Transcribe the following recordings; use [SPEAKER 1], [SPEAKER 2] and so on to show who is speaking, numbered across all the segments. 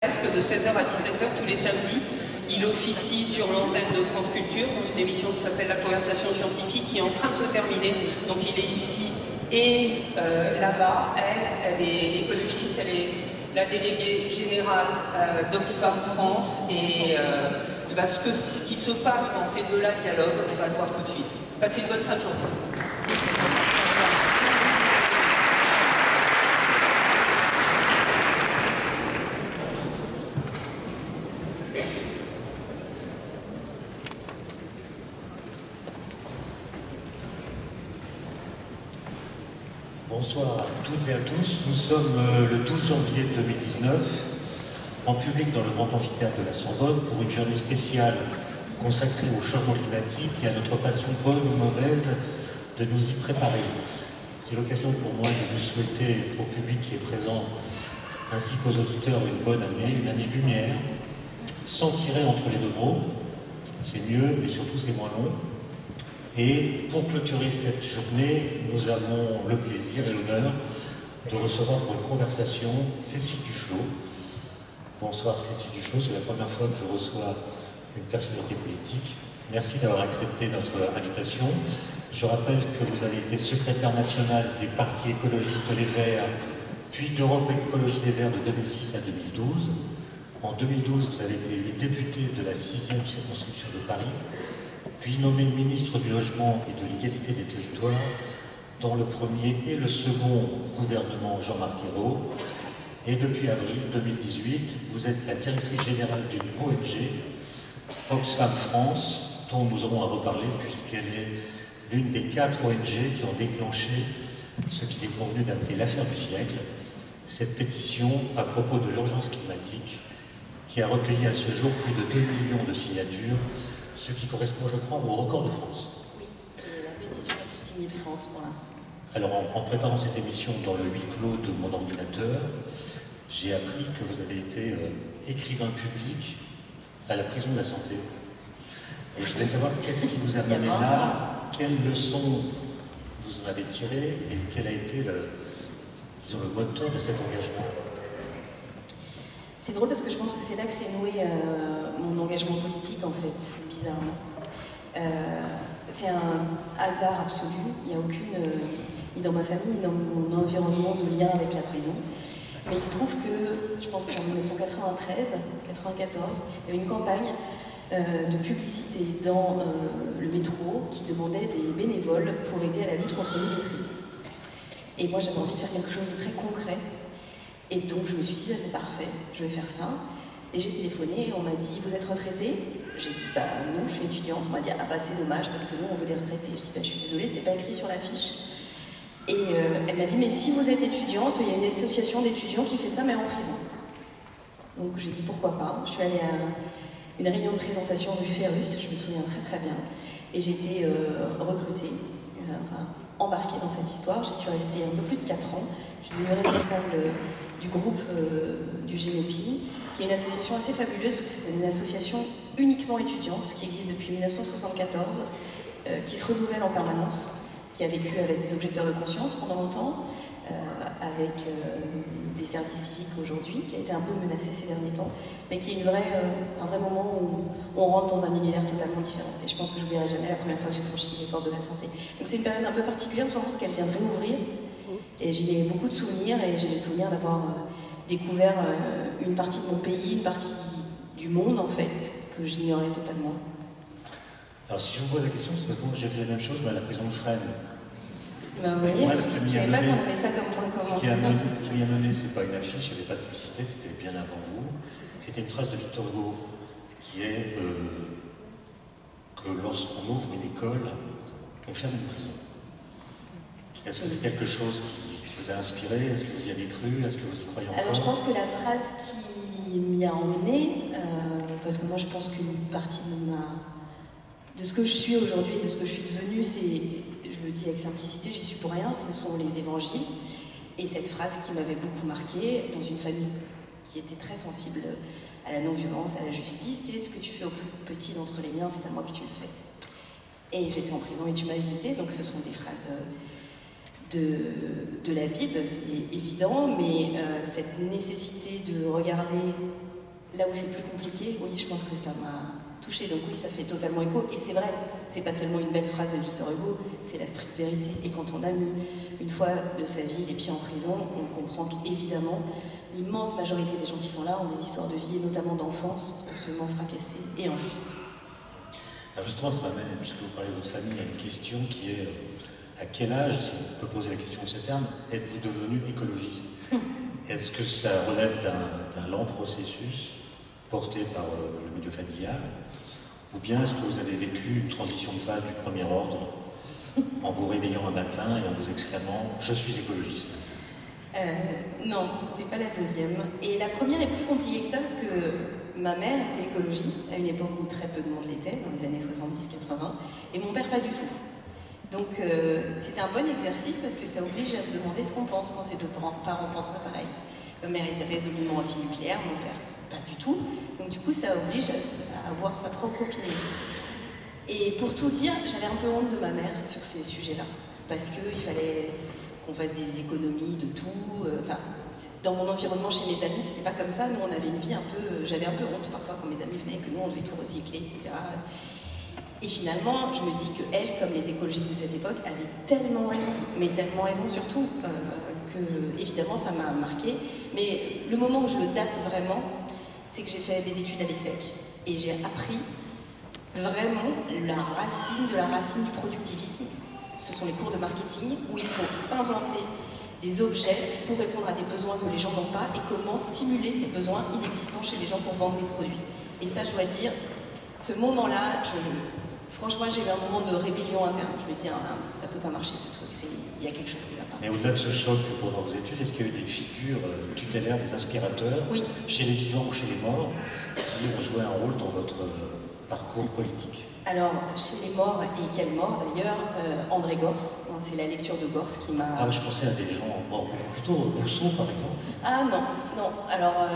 [SPEAKER 1] De 16h à 17h tous les samedis. Il officie sur l'antenne de France Culture dans une émission qui s'appelle La Conversation Scientifique, qui est en train de se terminer. Donc il est ici et là-bas. Elle est écologiste, elle est la déléguée générale d'Oxfam France. Et ce qui se passe quand ces deux-là dialoguent, on va le voir tout de suite. Passez une bonne fin de journée.
[SPEAKER 2] Bonsoir à toutes et à tous. Nous sommes le 12 janvier 2019, en public dans le Grand Amphithéâtre de la Sorbonne pour une journée spéciale consacrée au changement climatique et à notre façon, bonne ou mauvaise, de nous y préparer. C'est l'occasion pour moi de vous souhaiter au public qui est présent, ainsi qu'aux auditeurs, une bonne année, une année lumière, sans tirer entre les deux mots. C'est mieux, mais surtout c'est moins long. Et pour clôturer cette journée, nous avons le plaisir et l'honneur de recevoir pour une conversation Cécile Duflot. Bonsoir Cécile Duflot, c'est la première fois que je reçois une personnalité politique. Merci d'avoir accepté notre invitation. Je rappelle que vous avez été secrétaire national des partis écologistes Les Verts, puis d'Europe Écologie Les Verts de 2006 à 2012. En 2012, vous avez été élu député de la 6e circonscription de Paris, puis nommé ministre du Logement et de l'Égalité des Territoires dans le premier et le second gouvernement Jean-Marc Ayrault. Et depuis avril 2018, vous êtes la directrice générale d'une ONG, Oxfam France, dont nous aurons à reparler puisqu'elle est l'une des 4 ONG qui ont déclenché ce qu'il est convenu d'appeler l'affaire du siècle, cette pétition à propos de l'urgence climatique qui a recueilli à ce jour plus de 2 millions de signatures, ce qui correspond, je crois, au record de France.
[SPEAKER 3] Oui, c'est la pétition la plus signée de France pour l'instant.
[SPEAKER 2] Alors, en préparant cette émission dans le huis clos de mon ordinateur, j'ai appris que vous avez été écrivain public à la prison de la Santé. Et je voulais savoir qu'est-ce qui vous a mené là, quelles leçons vous en avez tirées et quel a été le moteur de cet engagement.
[SPEAKER 3] C'est drôle parce que je pense que c'est là que s'est noué mon engagement politique, en fait, bizarrement. C'est un hasard absolu. Il n'y a aucune, ni dans ma famille, ni dans mon environnement, de lien avec la prison. Mais il se trouve que, je pense que c'est en 1993, 94, il y avait une campagne de publicité dans le métro qui demandait des bénévoles pour aider à la lutte contre l'illettrisme. Et moi, j'avais envie de faire quelque chose de très concret. Et donc je me suis dit, ça c'est parfait, je vais faire ça. Et j'ai téléphoné et on m'a dit, vous êtes retraité? J'ai dit, bah non, je suis étudiante. On m'a dit, ah bah c'est dommage parce que nous on veut des retraités. Je dis, bah je suis désolée, c'était pas écrit sur l'affiche. Et elle m'a dit, mais si vous êtes étudiante, il y a une association d'étudiants qui fait ça, mais en prison. Donc j'ai dit, pourquoi pas. Je suis allée à une réunion de présentation rue Ferrus, je me souviens très très bien. Et j'ai été recrutée, embarquée dans cette histoire. J'y suis restée un peu plus de 4 ans. Je suis devenue responsable du groupe du GENEPI, qui est une association assez fabuleuse, parce que c'est une association uniquement étudiante, qui existe depuis 1974, qui se renouvelle en permanence, qui a vécu avec des objecteurs de conscience pendant longtemps, avec des services civiques aujourd'hui, qui a été un peu menacé ces derniers temps, mais qui est un vrai moment où on rentre dans un univers totalement différent. Et je pense que je n'oublierai jamais la première fois que j'ai franchi les portes de la santé. Donc c'est une période un peu particulière, souvent parce qu'elle vient de réouvrir. Et j'ai beaucoup de souvenirs, et j'ai le souvenir d'avoir découvert une partie de mon pays, une partie du monde en fait, que j'ignorais totalement.
[SPEAKER 2] Alors si je vous pose la question, c'est parce que j'ai fait la même chose, mais à la prison de Fresnes.
[SPEAKER 3] Ben, vous voyez, je ne savais pas qu'on avait ça comme point commun.
[SPEAKER 2] Ce qui a mené, c'est pas une affiche, il n'y avait pas de publicité, c'était bien avant vous. C'était une phrase de Victor Hugo, qui est que lorsqu'on ouvre une école, on ferme une prison. Est-ce que c'est quelque chose qui vous a inspiré? Est-ce que vous y avez cru? Est-ce que vous y croyez encore?
[SPEAKER 3] Alors je pense que la phrase qui m'y a emmenée, parce que moi je pense qu'une partie de ce que je suis aujourd'hui, de ce que je suis devenue, c'est, je le dis avec simplicité, j'y suis pour rien, ce sont les évangiles. Et cette phrase qui m'avait beaucoup marquée, dans une famille qui était très sensible à la non-violence, à la justice, c'est ce que tu fais au plus petit d'entre les miens, c'est à moi que tu le fais. Et j'étais en prison et tu m'as visité, donc ce sont des phrases de la Bible, c'est évident, mais cette nécessité de regarder Là où c'est plus compliqué, oui, je pense que ça m'a touchée. Donc oui, ça fait totalement écho. Et c'est vrai, c'est pas seulement une belle phrase de Victor Hugo, c'est la stricte vérité. Et quand on a mis une fois de sa vie les pieds en prison, on comprend qu'évidemment, l'immense majorité des gens qui sont là ont des histoires de vie, et notamment d'enfance, absolument fracassées et injustes.
[SPEAKER 2] Alors justement, ça m'amène, puisque vous parlez de votre famille, à une question qui est à quel âge, si on peut poser la question de ces termes, êtes-vous devenu écologiste? Est-ce que ça relève d'un lent processus porté par le milieu familial, ou bien est-ce que vous avez vécu une transition de phase du premier ordre en vous réveillant un matin et en vous exclamant « je suis écologiste »
[SPEAKER 3] Non, c'est pas la deuxième. Et la première est plus compliquée que ça parce que ma mère était écologiste à une époque où très peu de monde l'était, dans les années 70-80, et mon père pas du tout. Donc c'était un bon exercice parce que ça oblige à se demander ce qu'on pense quand ses deux parents pensent pas pareil. Ma mère était résolument anti-nucléaire, mon père pas du tout. Donc du coup ça oblige à avoir sa propre opinion. Et pour tout dire, j'avais un peu honte de ma mère sur ces sujets-là. Parce qu'il fallait qu'on fasse des économies de tout. Enfin, dans mon environnement, chez mes amis, c'était pas comme ça. Nous, on avait une vie un peu... J'avais un peu honte parfois quand mes amis venaient, que nous, on devait tout recycler, etc. Et finalement, je me dis qu'elle, comme les écologistes de cette époque, avait tellement raison, mais tellement raison surtout, que évidemment ça m'a marqué. Mais le moment où je le date vraiment, c'est que j'ai fait des études à l'ESSEC et j'ai appris vraiment la racine du productivisme. Ce sont les cours de marketing où il faut inventer des objets pour répondre à des besoins que les gens n'ont pas et comment stimuler ces besoins inexistants chez les gens pour vendre des produits. Et ça, je dois dire, ce moment-là, franchement, j'ai eu un moment de rébellion interne. Je me dis, ça peut pas marcher ce truc, il y a quelque chose qui va pas.
[SPEAKER 2] Mais au-delà de ce choc pendant vos études, est-ce qu'il y a eu des figures tutélaires, des inspirateurs,
[SPEAKER 3] oui,
[SPEAKER 2] chez les vivants ou chez les morts, qui ont joué un rôle dans votre parcours politique?
[SPEAKER 3] Alors, chez les morts, et quels morts d'ailleurs, André Gors, c'est la lecture de Gors qui m'a...
[SPEAKER 2] Ah, je pensais à des gens morts beaucoup plus tôt, Rousseau par exemple.
[SPEAKER 3] Ah non, alors...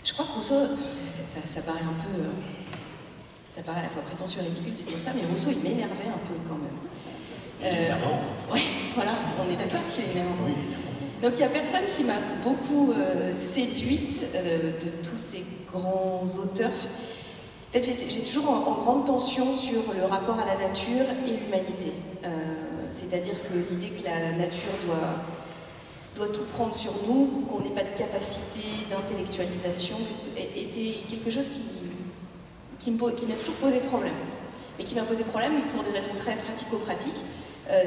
[SPEAKER 3] je crois que Rousseau, ça paraît un peu... ça paraît à la fois prétentieux et ridicule de dire ça, mais Rousseau, il m'énervait un peu quand même.
[SPEAKER 2] Il est énervant.
[SPEAKER 3] Oui, voilà, on est d'accord qu'il est énervant.
[SPEAKER 2] Oui, évidemment.
[SPEAKER 3] Donc il n'y a personne qui m'a beaucoup séduite de tous ces grands auteurs. En fait, j'ai toujours en grande tension sur le rapport à la nature et l'humanité. C'est-à-dire que l'idée que la nature doit tout prendre sur nous, qu'on n'ait pas de capacité d'intellectualisation, était quelque chose qui m'a toujours posé problème. Et qui m'a posé problème pour des raisons très pratico-pratiques.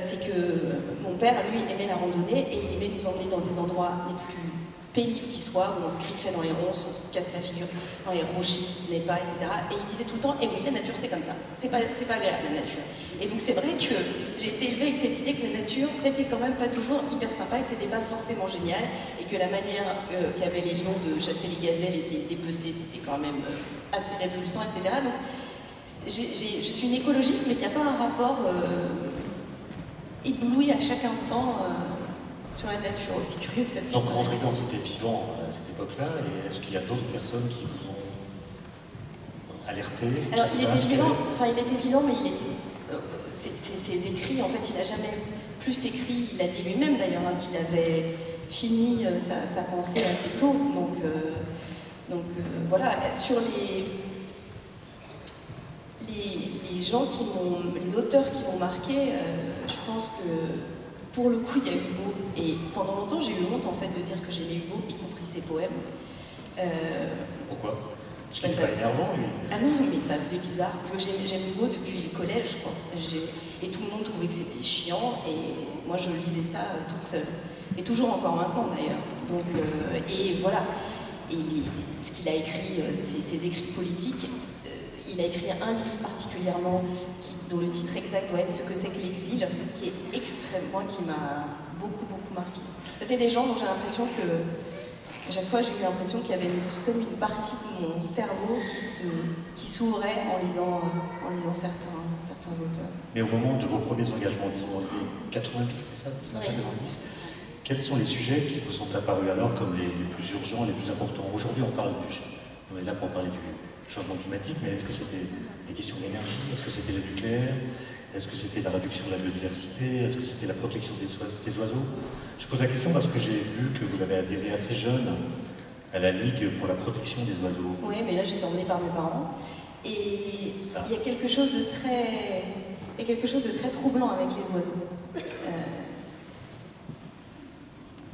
[SPEAKER 3] C'est que mon père, lui, aimait la randonnée et il aimait nous emmener dans des endroits les plus pénibles qui soient, où on se griffait dans les ronces, on se casse la figure dans les rochers qui tenaient pas, etc. Et il disait tout le temps, eh oui, la nature c'est comme ça, c'est pas agréable la nature. Et donc c'est vrai que j'ai été élevée avec cette idée que la nature, c'était quand même pas toujours hyper sympa, et que c'était pas forcément génial, et que la manière qu'avaient les lions de chasser les gazelles et de les dépecer, c'était quand même assez révulsant, etc. Donc je suis une écologiste, mais qui n'a pas un rapport ébloui à chaque instant sur la nature, aussi curieux que ça puisse.
[SPEAKER 2] Donc André Gors était vivant à cette époque-là, et est-ce qu'il y a d'autres personnes qui vous ont alerté?
[SPEAKER 3] Alors il était vivant, mais il était... ses écrits, en fait, il n'a jamais plus écrit, il a dit lui-même d'ailleurs, hein, qu'il avait fini sa pensée assez tôt, donc voilà, sur les gens les auteurs qui m'ont marqué, je pense que pour le coup il y a Hugo, et pendant longtemps j'ai eu honte en fait de dire que j'aimais Hugo, y compris ses poèmes.
[SPEAKER 2] Pourquoi? Parce qu'il n'est pas énervant, lui.
[SPEAKER 3] Ah non, mais ça faisait bizarre, parce que j'aime Hugo depuis le collège, quoi. Et tout le monde trouvait que c'était chiant, et moi je lisais ça toute seule. Et toujours encore maintenant d'ailleurs. Donc, et voilà. Et ce qu'il a écrit, ses écrits politiques, il a écrit un livre particulièrement dont le titre exact doit être Ce que c'est que l'exil, qui est extrêmement, qui m'a beaucoup marqué. C'est des gens dont j'ai l'impression que, à chaque fois j'ai eu l'impression qu'il y avait comme une partie de mon cerveau qui s'ouvrait en lisant certains auteurs.
[SPEAKER 2] Mais au moment de vos premiers engagements, disons dans les années 90, c'est ça, 1990, quels sont les sujets qui vous sont apparus alors comme les plus urgents, les plus importants? Aujourd'hui, on est là pour parler du changement climatique, mais est-ce que c'était des questions d'énergie? Est-ce que c'était le nucléaire? Est-ce que c'était la réduction de la biodiversité? Est-ce que c'était la protection des oiseaux? Je pose la question parce que j'ai vu que vous avez adhéré assez jeune à la Ligue pour la protection des oiseaux.
[SPEAKER 3] Oui, mais là j'étais emmenée par mes parents. Et il y a quelque chose de très troublant avec les oiseaux.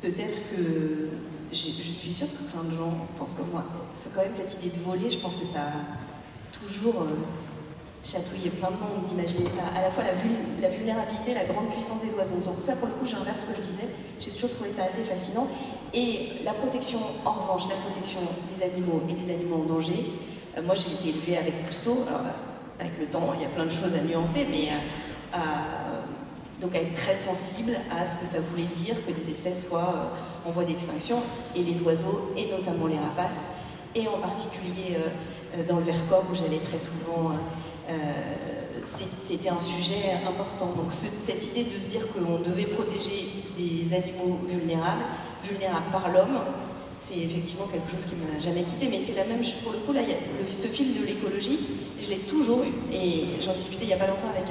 [SPEAKER 3] Peut-être que je suis sûre que plein de gens pensent comme moi. C'est quand même cette idée de voler, je pense que ça a toujours chatouillé plein de monde d'imaginer ça. À la fois la vulnérabilité, la grande puissance des oiseaux. Donc ça, pour le coup, j'inverse ce que je disais. J'ai toujours trouvé ça assez fascinant. Et la protection, en revanche, la protection des animaux et des animaux en danger. Moi, j'ai été élevée avec Cousteau. Alors, avec le temps, il y a plein de choses à nuancer, mais donc à être très sensible à ce que ça voulait dire que des espèces soient en voie d'extinction, et les oiseaux, et notamment les rapaces, et en particulier dans le Vercors où j'allais très souvent, c'était un sujet important. Donc cette idée de se dire qu'on devait protéger des animaux vulnérables par l'homme, c'est effectivement quelque chose qui ne m'a jamais quitté, mais c'est la même chose pour le coup. Là, ce fil de l'écologie, je l'ai toujours eu, et j'en discutais il n'y a pas longtemps avec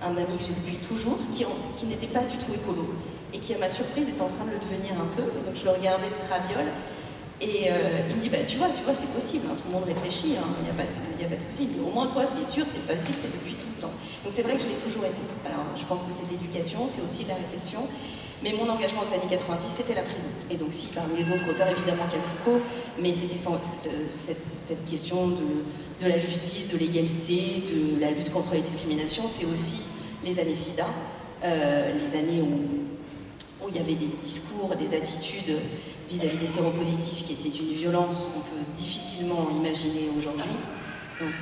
[SPEAKER 3] un ami que j'ai depuis toujours, qui n'était pas du tout écolo, et qui, à ma surprise, est en train de le devenir un peu. Donc je le regardais de traviole, et il me dit, bah, tu vois, c'est possible, hein, tout le monde réfléchit, il n'y a pas de souci, mais au moins toi, c'est sûr, c'est facile, c'est depuis tout le temps. Donc c'est vrai que je l'ai toujours été. Alors je pense que c'est de l'éducation, c'est aussi de la réflexion, mais mon engagement des années 90, c'était la prison. Et donc si, parmi les autres auteurs, évidemment, qu'il y a Foucault, mais c'était cette question de la justice, de l'égalité, de la lutte contre les discriminations, c'est aussi les années SIDA, les années où il y avait des discours, des attitudes vis-à-vis des séropositifs qui étaient d'une violence qu'on peut difficilement imaginer aujourd'hui. Donc,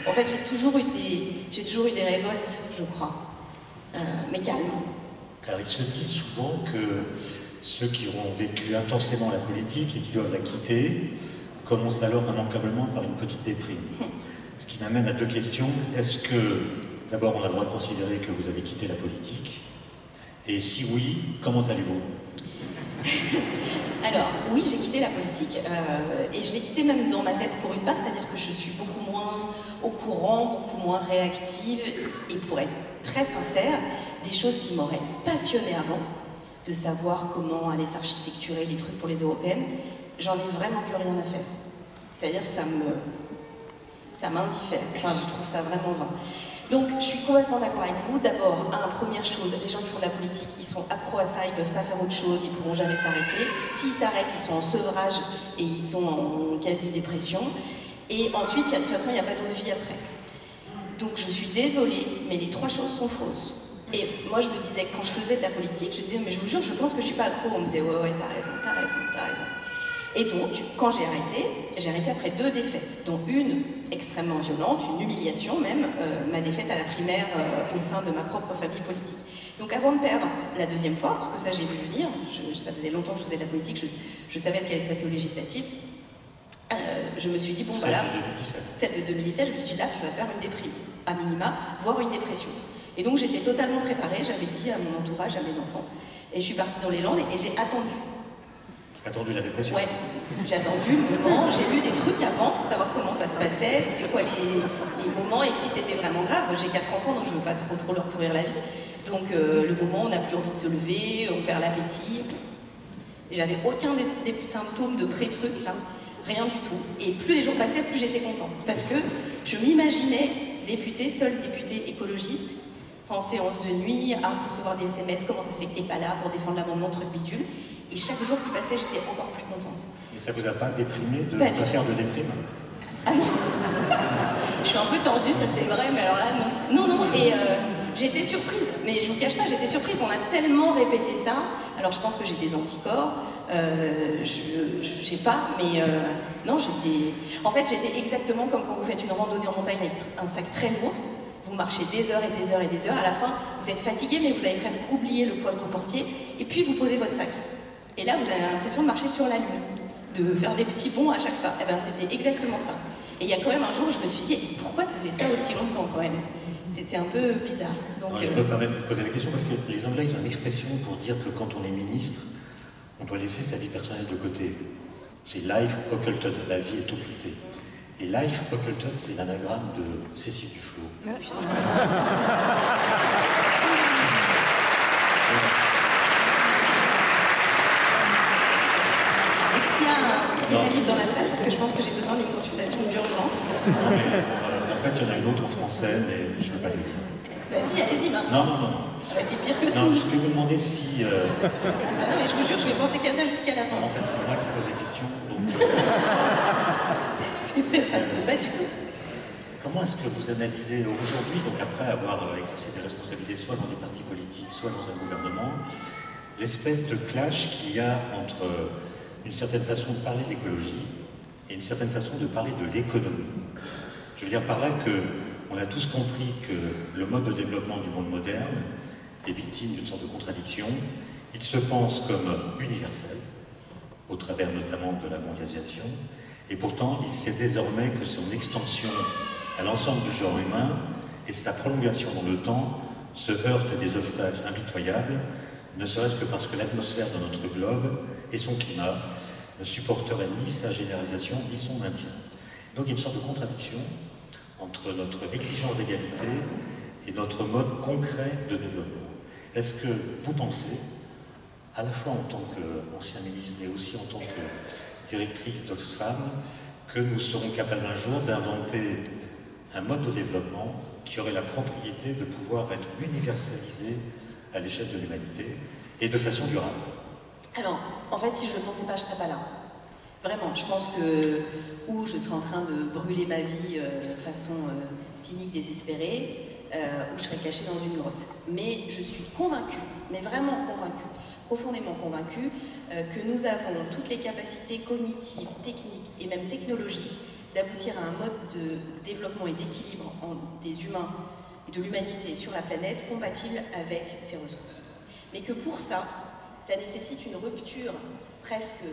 [SPEAKER 3] en fait, j'ai toujours eu des révoltes, je crois, mais calmes.
[SPEAKER 2] Car il se dit souvent que ceux qui auront vécu intensément la politique et qui doivent la quitter commencent alors immanquablement par une petite déprime. Ce qui m'amène à deux questions. Est-ce que, d'abord, on a le droit de considérer que vous avez quitté la politique? Et si oui, comment allez-vous?
[SPEAKER 3] Alors, oui, j'ai quitté la politique, et je l'ai quitté même dans ma tête pour une part, c'est-à-dire que je suis beaucoup moins au courant, beaucoup moins réactive, et pour être très sincère, des choses qui m'auraient passionnée avant, de savoir comment aller s'architecturer les trucs pour les européennes, j'en ai vraiment plus rien à faire. C'est-à-dire que ça m'indiffère, enfin je trouve ça vraiment vain. Donc je suis complètement d'accord avec vous. D'abord, première chose, les gens qui font de la politique, ils sont accros à ça, ils ne peuvent pas faire autre chose, ils ne pourront jamais s'arrêter. S'ils s'arrêtent, ils sont en sevrage et ils sont en quasi-dépression. Et ensuite, de toute façon, il n'y a pas d'autre vie après. Donc je suis désolée, mais les trois choses sont fausses. Et moi, je me disais, quand je faisais de la politique, je disais, mais je vous jure, je pense que je suis pas accro. On me disait, ouais, t'as raison. Et donc, quand j'ai arrêté après 2 défaites, dont une extrêmement violente, une humiliation même, ma défaite à la primaire au sein de ma propre famille politique. Donc avant de perdre la deuxième fois, parce que ça j'ai vu venir, ça faisait longtemps que je faisais de la politique, je savais ce qui allait se passer aux législatives, je me suis dit, bon voilà, celle de 2017, je me suis dit, là tu vas faire une déprime, à minima, voire une dépression. Et donc j'étais totalement préparée, j'avais dit à mon entourage, à mes enfants, et je suis partie dans les Landes et j'ai attendu.
[SPEAKER 2] Attendu la dépression?
[SPEAKER 3] Ouais, j'ai attendu le moment, j'ai lu des trucs avant pour savoir comment ça se passait, c'était quoi les moments, et si c'était vraiment grave. J'ai 4 enfants, donc je veux pas trop leur pourrir la vie. Donc le moment où on n'a plus envie de se lever, on perd l'appétit. J'avais aucun des symptômes de pré-truc, là, rien du tout. Et plus les jours passaient, plus j'étais contente. Parce que je m'imaginais députée, seule députée écologiste, en séance de nuit, à se recevoir des SMS, comment ça se fait que t'es pas là pour défendre l'amendement, truc bidule. Et chaque jour qui passait, j'étais encore plus contente.
[SPEAKER 2] Et ça vous a pas déprimé de pas faire de déprime?
[SPEAKER 3] Ah non. Je suis un peu tordue, ça c'est vrai, mais alors là, non. Non, et j'étais surprise. Mais je vous cache pas, j'étais surprise. On a tellement répété ça. Alors je pense que j'ai des anticorps. Je sais pas, mais non, j'étais exactement comme quand vous faites une randonnée en montagne avec un sac très lourd. Vous marchez des heures et des heures et des heures. À la fin, vous êtes fatigué, mais vous avez presque oublié le poids que vous portiez. Et puis vous posez votre sac. Et là, vous avez l'impression de marcher sur la lune, de faire des petits bonds à chaque pas. Et ben, c'était exactement ça. Et il y a quand même un jour où je me suis dit, pourquoi tu as fait ça aussi longtemps quand même? C'était un peu bizarre. Donc,
[SPEAKER 2] je me permets de vous poser la question parce que les Anglais, ils ont une expression pour dire que quand on est ministre, on doit laisser sa vie personnelle de côté. C'est life occulted, la vie est occultée. Et life occulted, c'est l'anagramme de Cécile Duflot.
[SPEAKER 3] Oh, putain. Évalise dans la salle parce que je pense que j'ai besoin d'une consultation d'urgence.
[SPEAKER 2] Non, mais, en fait, il y en a une autre en français, mais je ne vais pas le dire.
[SPEAKER 3] Vas-y, allez-y, bah.
[SPEAKER 2] Non.
[SPEAKER 3] Bah, c'est pire que
[SPEAKER 2] Non,
[SPEAKER 3] tout.
[SPEAKER 2] je voulais vous demander si...
[SPEAKER 3] Ah non, mais je vous jure, je vais penser qu'à ça jusqu'à la fin.
[SPEAKER 2] En fait, c'est moi qui pose les questions, donc...
[SPEAKER 3] Ça se fait pas du tout.
[SPEAKER 2] Comment est-ce que vous analysez aujourd'hui, donc après avoir exercé des responsabilités soit dans des partis politiques, soit dans un gouvernement, l'espèce de clash qu'il y a entre une certaine façon de parler d'écologie et une certaine façon de parler de l'économie? Je veux dire par là qu'on a tous compris que le mode de développement du monde moderne est victime d'une sorte de contradiction. Il se pense comme universel, au travers notamment de la mondialisation, et pourtant il sait désormais que son extension à l'ensemble du genre humain et sa prolongation dans le temps se heurtent à des obstacles impitoyables, ne serait-ce que parce que l'atmosphère de notre globe et son climat ne supporteraient ni sa généralisation ni son maintien. Donc il y a une sorte de contradiction entre notre exigence d'égalité et notre mode concret de développement. Est-ce que vous pensez, à la fois en tant qu'ancien ministre et aussi en tant que directrice d'Oxfam, que nous serons capables un jour d'inventer un mode de développement qui aurait la propriété de pouvoir être universalisé à l'échelle de l'humanité et de façon durable?
[SPEAKER 3] Alors, en fait, si je ne le pensais pas, je ne serais pas là. Vraiment, je pense que ou je serais en train de brûler ma vie façon cynique, désespérée, ou je serais cachée dans une grotte. Mais je suis convaincue, mais vraiment convaincue, profondément convaincue, que nous avons toutes les capacités cognitives, techniques et même technologiques d'aboutir à un mode de développement et d'équilibre des humains et de l'humanité sur la planète compatible avec ses ressources. Mais que pour ça, ça nécessite une rupture presque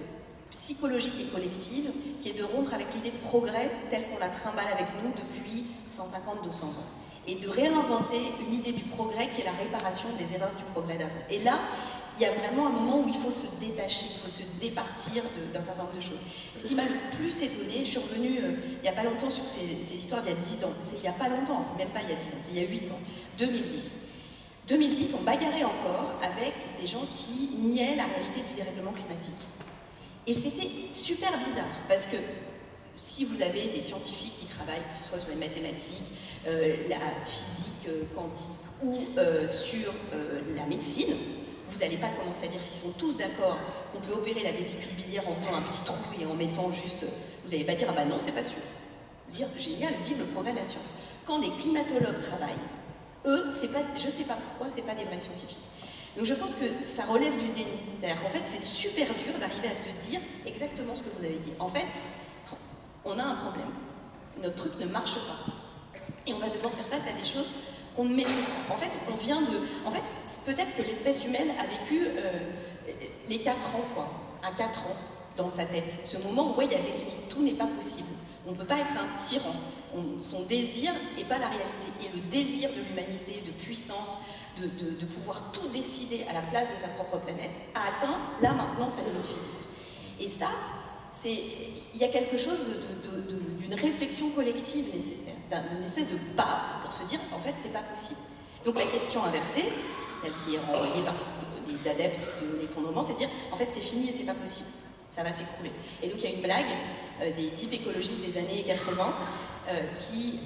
[SPEAKER 3] psychologique et collective qui est de rompre avec l'idée de progrès telle qu'on la trimballe avec nous depuis 150-200 ans. Et de réinventer une idée du progrès qui est la réparation des erreurs du progrès d'avant. Et là, il y a vraiment un moment où il faut se détacher, il faut se départir d'un certain nombre de choses. Ce qui m'a le plus étonnée, je suis revenue il n'y a pas longtemps sur ces histoires d'il y a 10 ans. C'est il n'y a pas longtemps, c'est même pas il y a 10 ans, c'est il y a 8 ans, 2010. 2010, on bagarrait encore avec des gens qui niaient la réalité du dérèglement climatique. Et c'était super bizarre, parce que si vous avez des scientifiques qui travaillent, que ce soit sur les mathématiques, la physique quantique ou sur la médecine, vous n'allez pas commencer à dire s'ils sont tous d'accord qu'on peut opérer la vésicule biliaire en faisant un petit trou et en mettant juste... Vous n'allez pas dire, ah bah non, c'est pas sûr. Vous dire, génial, vive le progrès de la science. Quand des climatologues travaillent, eux, c'est pas, je ne sais pas pourquoi, c'est pas des vrais scientifiques. Donc je pense que ça relève du déni. C'est-à-dire qu'en fait, c'est super dur d'arriver à se dire exactement ce que vous avez dit. En fait, on a un problème. Notre truc ne marche pas. Et on va devoir faire face à des choses qu'on ne maîtrise pas. En fait, on vient de... En fait, peut-être que l'espèce humaine a vécu les 4 ans, quoi. À 4 ans, dans sa tête. Ce moment où, ouais, il y a des limites. Tout n'est pas possible. On ne peut pas être un tyran. Son désir n'est pas la réalité. Et le désir de l'humanité, de puissance, de pouvoir tout décider à la place de sa propre planète, a atteint, là, maintenant, sa limite physique. Et ça, il y a quelque chose d'une réflexion collective nécessaire, d'une espèce de pas pour se dire, en fait, c'est pas possible. Donc la question inversée, celle qui est renvoyée par les adeptes de l'effondrement, c'est de dire, en fait, c'est fini et c'est pas possible. Ça va s'écrouler. Et donc il y a une blague des types écologistes des années 80 qui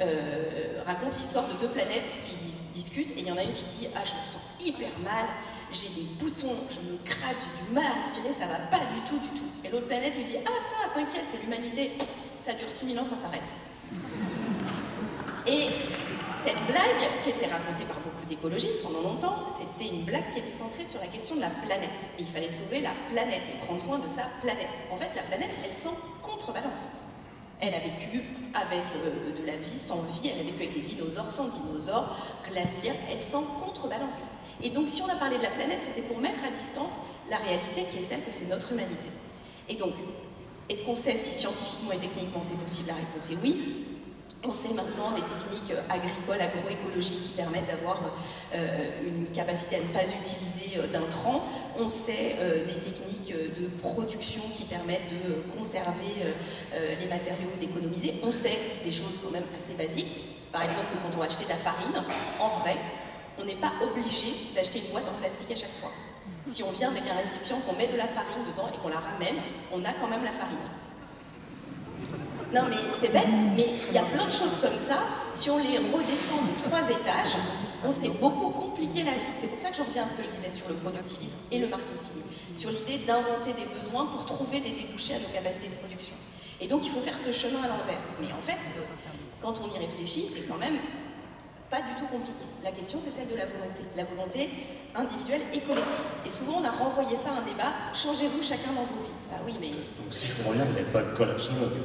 [SPEAKER 3] raconte l'histoire de 2 planètes qui discutent, et il y en a une qui dit « Ah, je me sens hyper mal, j'ai des boutons, je me gratte, j'ai du mal à respirer, ça va pas du tout, du tout. » Et l'autre planète lui dit « Ah ça, t'inquiète, c'est l'humanité, ça dure 6000 ans, ça s'arrête. » Et cette blague, qui était racontée par beaucoup d'écologistes pendant longtemps, c'était une blague qui était centrée sur la question de la planète. Et il fallait sauver la planète et prendre soin de sa planète. En fait, la planète, elle s'en contrebalance. Elle a vécu avec de la vie, sans vie, elle a vécu avec des dinosaures, sans dinosaures, glaciaires, elle s'en contrebalance. Et donc, si on a parlé de la planète, c'était pour mettre à distance la réalité qui est celle que c'est notre humanité. Et donc, est-ce qu'on sait si scientifiquement et techniquement c'est possible? La réponse est oui. On sait maintenant des techniques agricoles, agroécologiques qui permettent d'avoir une capacité à ne pas utiliser d'intrants. On sait des techniques de production qui permettent de conserver les matériaux et d'économiser. On sait des choses quand même assez basiques. Par exemple, quand on va acheter de la farine, en vrai, on n'est pas obligé d'acheter une boîte en plastique à chaque fois. Si on vient avec un récipient, qu'on met de la farine dedans et qu'on la ramène, on a quand même la farine. Non mais c'est bête, mais il y a plein de choses comme ça. Si on les redescend de 3 étages, on s'est beaucoup compliqué la vie. C'est pour ça que j'en reviens à ce que je disais sur le productivisme et le marketing, sur l'idée d'inventer des besoins pour trouver des débouchés à nos capacités de production. Et donc il faut faire ce chemin à l'envers. Mais en fait, quand on y réfléchit, c'est quand même pas du tout compliqué. La question, c'est celle de la volonté individuelle et collective. Et souvent, on a renvoyé ça à un débat, changez-vous chacun dans vos vies. Bah oui, mais...
[SPEAKER 2] Donc si je comprends bien, vous n'êtes pas collapsologue.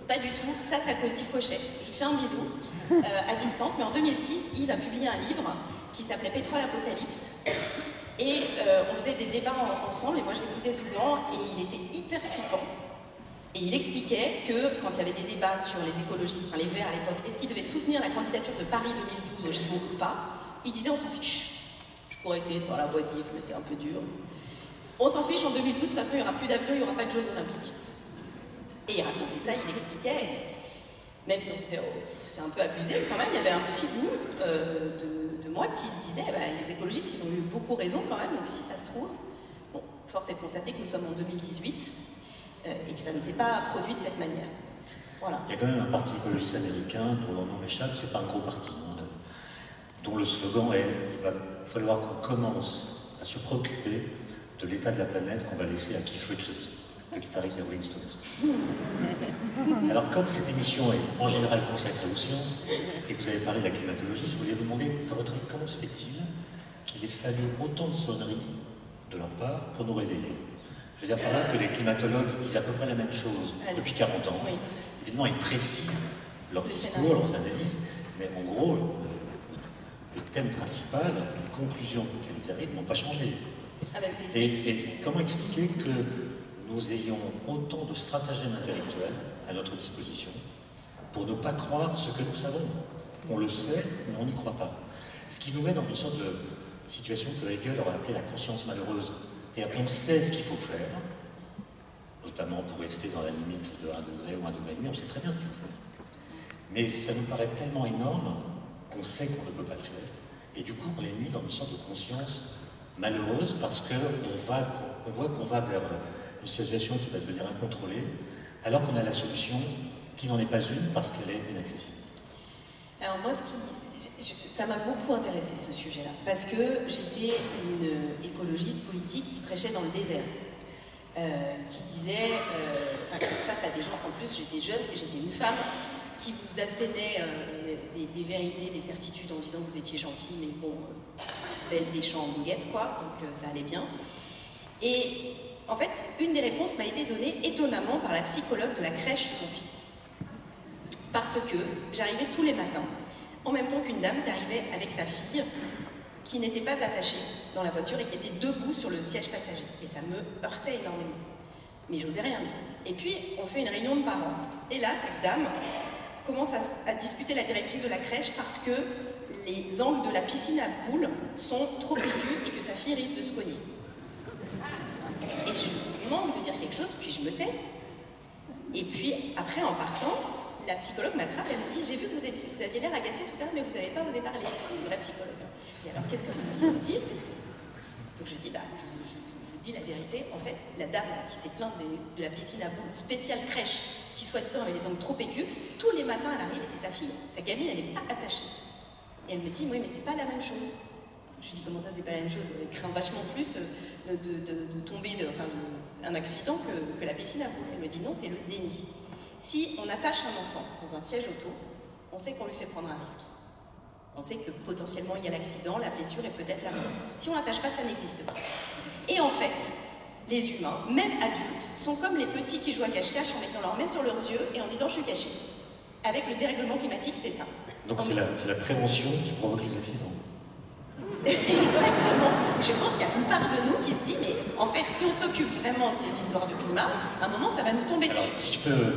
[SPEAKER 3] Pas du tout, ça c'est à cause d'Yves Cochet. Je lui fais un bisou à distance, mais en 2006, Yves a publié un livre qui s'appelait Pétrole Apocalypse. Et on faisait des débats ensemble, et moi je l'écoutais souvent, et il était hyper flippant. Et il expliquait que quand il y avait des débats sur les écologistes, enfin les Verts à l'époque, est-ce qu'ils devaient soutenir la candidature de Paris 2012 au JO ou pas, il disait on s'en fiche. Je pourrais essayer de faire la voix d'Yves, mais c'est un peu dur. On s'en fiche, en 2012, de toute façon il n'y aura plus d'avions, il n'y aura pas de Jeux Olympiques. Et il racontait ça, il expliquait, même si c'est un peu abusé, quand même, il y avait un petit bout de moi qui se disait, bah, les écologistes, ils ont eu beaucoup raison quand même, donc si ça se trouve, bon, force est de constater que nous sommes en 2018, et que ça ne s'est pas produit de cette manière. Voilà.
[SPEAKER 2] Il y a quand même un parti écologiste américain dont le nom m'échappe, c'est pas un gros parti, dont le slogan est « il va falloir qu'on commence à se préoccuper de l'état de la planète qu'on va laisser à Keith Richards, le guitariste des Rolling Stones ». Alors comme cette émission est en général consacrée aux sciences, et que vous avez parlé de la climatologie, je voulais vous demander, à votre avis, comment se fait-il qu'il ait fallu autant de sonneries de leur part pour nous réveiller? Je veux dire par là que les climatologues disent à peu près la même chose depuis 40 ans. Oui. Évidemment, ils précisent leur discours, leurs analyses, mais en gros, le thème principal, les conclusions auxquelles ils arrivent n'ont pas changé.
[SPEAKER 3] Ah ben
[SPEAKER 2] et comment expliquer que nous ayons autant de stratagèmes intellectuels à notre disposition pour ne pas croire ce que nous savons? On le sait, mais on n'y croit pas. Ce qui nous met dans une sorte de situation que Hegel aurait appelée la conscience malheureuse. C'est-à-dire qu'on sait ce qu'il faut faire, notamment pour rester dans la limite de 1 degré ou 1,5 degré, on sait très bien ce qu'il faut faire. Mais ça nous paraît tellement énorme qu'on sait qu'on ne peut pas le faire. Et du coup, on est mis dans une sorte de conscience malheureuse parce qu'on voit qu'on va vers une situation qui va devenir incontrôlée, alors qu'on a la solution qui n'en est pas une parce qu'elle est inaccessible.
[SPEAKER 3] Alors moi, ça m'a beaucoup intéressé ce sujet-là, parce que j'étais une écologiste politique qui prêchait dans le désert, qui disait, face à des gens, en plus j'étais jeune, j'étais une femme, qui vous assénait des vérités, des certitudes en disant que vous étiez gentil, mais bon, belle des champs en goguette, quoi, donc ça allait bien. Et en fait, une des réponses m'a été donnée étonnamment par la psychologue de la crèche de mon fils. Parce que j'arrivais tous les matins, en même temps qu'une dame qui arrivait avec sa fille, qui n'était pas attachée dans la voiture et qui était debout sur le siège passager. Et ça me heurtait énormément. Mais j'osais rien dire. Et puis, on fait une réunion de parents. Et là, cette dame commence à disputer la directrice de la crèche parce que les angles de la piscine à boules sont trop aigus et que sa fille risque de se cogner. Et je manque de dire quelque chose, puis je me tais. Et puis, après, en partant, la psychologue m'attrape, elle me dit « J'ai vu que vous aviez l'air agacé tout à l'heure, mais vous n'avez pas osé parler. » De la psychologue. Et alors, qu'est-ce que vous vouliez me dire? Donc je dis « Bah, je vous dis la vérité. En fait, la dame là, qui s'est plainte de la piscine à boules spéciale crèche, qui soi-disant avait les angles trop aigus, tous les matins, elle arrive et sa fille, sa gamine, elle n'est pas attachée. Et elle me dit « Oui, mais c'est pas la même chose. » Je lui dis « Comment ça, c'est pas la même chose? Elle craint vachement plus de tomber un accident que la piscine à boules. » Elle me dit « Non, c'est le déni. Si on attache un enfant dans un siège auto, on sait qu'on lui fait prendre un risque. On sait que potentiellement il y a l'accident, la blessure et peut-être la mort. Si on n'attache pas, ça n'existe pas. Et en fait, les humains, même adultes, sont comme les petits qui jouent à cache-cache en mettant leurs mains sur leurs yeux et en disant « je suis caché ». Avec le dérèglement climatique, c'est ça.
[SPEAKER 2] Donc c'est la prévention qui provoque les accidents.
[SPEAKER 3] Exactement. Je pense qu'il y a une part de nous qui se dit « mais en fait, si on s'occupe vraiment de ces histoires de climat, à un moment, ça va nous tomber dessus ».
[SPEAKER 2] Alors, si je peux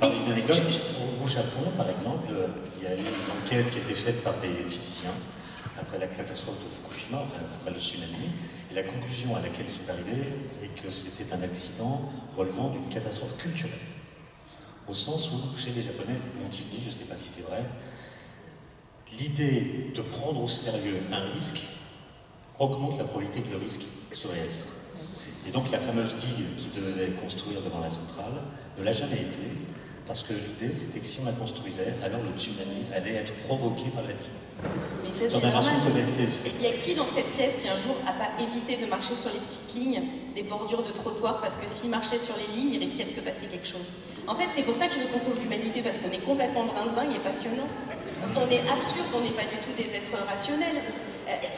[SPEAKER 2] parler d'une anecdote, au Japon, par exemple, il y a eu une enquête qui a été faite par des physiciens après la catastrophe de Fukushima, enfin après le tsunami, et la conclusion à laquelle ils sont arrivés est que c'était un accident relevant d'une catastrophe culturelle. Au sens où, chez les Japonais, m'ont-ils dit, je ne sais pas si c'est vrai, l'idée de prendre au sérieux un risque augmente la probabilité que le risque se réalise. Et donc la fameuse digue qui devait construire devant la centrale ne l'a jamais été, Parce que l'idée, c'était que si on la construisait, alors le tsunami allait être provoqué par la digue.
[SPEAKER 3] Mais ça, c'est normal. Il y a qui dans cette pièce qui un jour n'a pas évité de marcher sur les petites lignes des bordures de trottoir parce que s'il marchait sur les lignes, il risquait de se passer quelque chose. En fait, c'est pour ça que je veux qu'on sauve l'humanité, parce qu'on est complètement brinzingue et passionnant. On est absurde, on n'est pas du tout des êtres rationnels.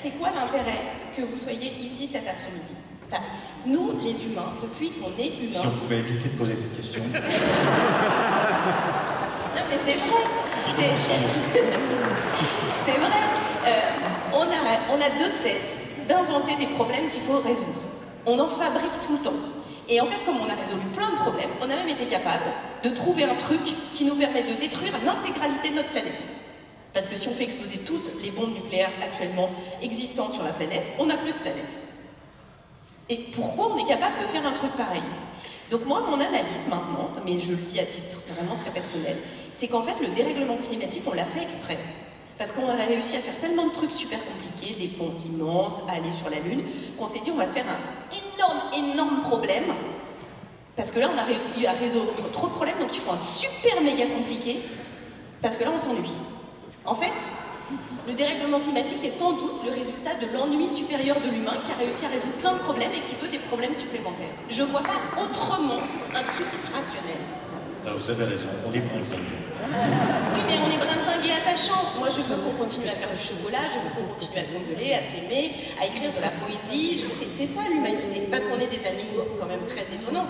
[SPEAKER 3] C'est quoi l'intérêt que vous soyez ici cet après-midi? Enfin, nous, les humains, depuis qu'on est humains...
[SPEAKER 2] Si on pouvait éviter de poser cette question...
[SPEAKER 3] Non, mais c'est vrai. C'est vrai. On a de cesse d'inventer des problèmes qu'il faut résoudre. On en fabrique tout le temps. Et en fait, comme on a résolu plein de problèmes, on a même été capable de trouver un truc qui nous permet de détruire l'intégralité de notre planète. Parce que si on fait exploser toutes les bombes nucléaires actuellement existantes sur la planète, on n'a plus de planète. Et pourquoi on est capable de faire un truc pareil? Donc moi, mon analyse maintenant, mais je le dis à titre vraiment très personnel, c'est qu'en fait, le dérèglement climatique, on l'a fait exprès. Parce qu'on a réussi à faire tellement de trucs super compliqués, des ponts immenses, à aller sur la Lune, qu'on s'est dit on va se faire un énorme problème. Parce que là, on a réussi à résoudre trop de problèmes, donc il faut un super méga compliqué. Parce que là, on s'ennuie. En fait, le dérèglement climatique est sans doute le résultat de l'ennui supérieur de l'humain qui a réussi à résoudre plein de problèmes et qui veut des problèmes supplémentaires. Je vois pas autrement un truc rationnel.
[SPEAKER 2] Alors vous avez raison, on est brinzingue.
[SPEAKER 3] Oui, mais on est brinzingue et attachant. Moi, je veux qu'on continue à faire du chocolat, je veux qu'on continue à s'engueuler, à s'aimer, à écrire de la poésie. C'est ça l'humanité, parce qu'on est des animaux quand même très étonnants.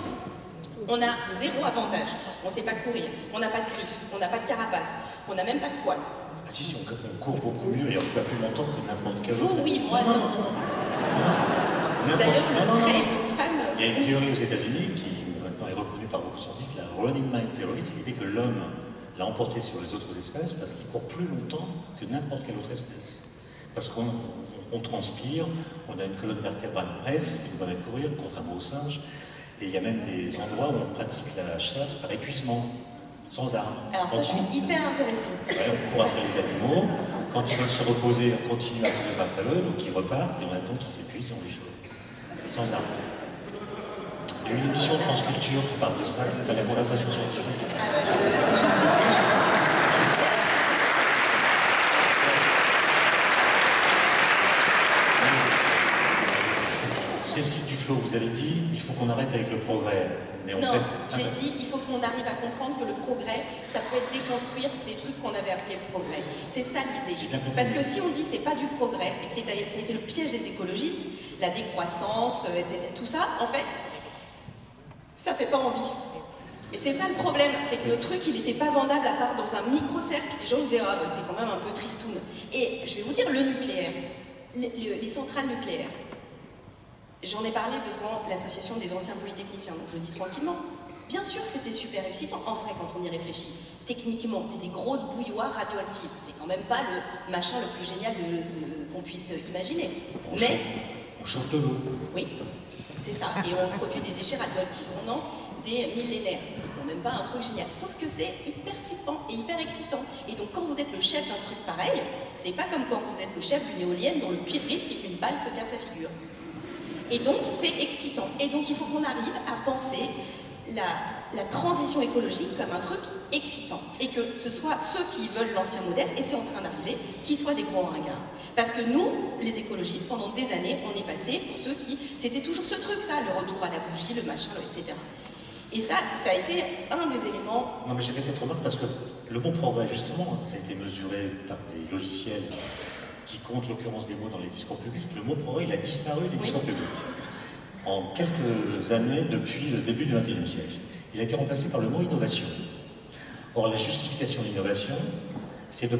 [SPEAKER 3] On a zéro avantage. On sait pas courir, on n'a pas de griffes, on n'a pas de carapace, on n'a même pas de poils.
[SPEAKER 2] Ah si, on court beaucoup mieux et en tout cas plus longtemps que n'importe quel autre.
[SPEAKER 3] Vous, oui, moi, non. D'ailleurs, le trail d'Oxfam...
[SPEAKER 2] Il y a une théorie aux États-Unis qui maintenant est reconnue par beaucoup de scientifiques, la Running Mind Theory, c'est l'idée que l'homme l'a emporté sur les autres espèces parce qu'il court plus longtemps que n'importe quelle autre espèce. Parce qu'on transpire, on a une colonne vertébrale S qui nous permet de courir, contrairement aux singes, et il y a même des endroits où on pratique la chasse par épuisement. Sans armes.
[SPEAKER 3] Alors ça, je suis hyper intéressée.
[SPEAKER 2] Ouais, on court après les animaux. Quand ils veulent se reposer, on continue à courir après eux, donc ils repartent, et on attend qu'ils s'épuisent, on les chope. Sans armes. Il y a une émission de France Culture qui parle de ça, qui s'appelle La Conversation Scientifique.
[SPEAKER 3] Ah bah, je suis très...
[SPEAKER 2] Cécile Duflot, vous avez dit, il faut qu'on arrête avec le progrès. Mais
[SPEAKER 3] non, j'ai dit, il faut qu'on arrive à comprendre que le progrès, ça peut être déconstruire des trucs qu'on avait appelés le progrès. C'est ça l'idée. Parce que si on dit c'est pas du progrès, et ça a été le piège des écologistes, la décroissance, etc., tout ça, en fait, ça fait pas envie. Et c'est ça le problème, c'est que le truc, il n'était pas vendable à part dans un micro-cercle. Les gens disaient, ah, bah, c'est quand même un peu tristoun. Et je vais vous dire, le nucléaire, les centrales nucléaires, j'en ai parlé devant l'association des anciens polytechniciens, donc je le dis tranquillement. Bien sûr, c'était super excitant, en vrai, quand on y réfléchit. Techniquement, c'est des grosses bouilloires radioactives. C'est quand même pas le machin le plus génial qu'on puisse imaginer. Mais...
[SPEAKER 2] On chauffe de l'eau.
[SPEAKER 3] Oui, c'est ça. Et on produit des déchets radioactifs pendant des millénaires. C'est quand même pas un truc génial. Sauf que c'est hyper flippant et hyper excitant. Et donc, quand vous êtes le chef d'un truc pareil, c'est pas comme quand vous êtes le chef d'une éolienne dont le pire risque est qu'une balle se casse la figure. Et donc, c'est excitant. Et donc, il faut qu'on arrive à penser la transition écologique comme un truc excitant. Et que ce soit ceux qui veulent l'ancien modèle, et c'est en train d'arriver, qui soient des gros ringards. Parce que nous, les écologistes, pendant des années, on est passé pour ceux qui... C'était toujours ce truc, ça, le retour à la bougie, le machin, etc. Et ça a été un des éléments...
[SPEAKER 2] Non, mais j'ai fait cette remarque parce que le bon progrès, justement, ça a été mesuré par des logiciels qui compte l'occurrence des mots dans les discours publics. Le mot progrès, il a disparu des discours publics en quelques années depuis le début du XXIe siècle. Il a été remplacé par le mot innovation. Or, la justification de l'innovation, c'est de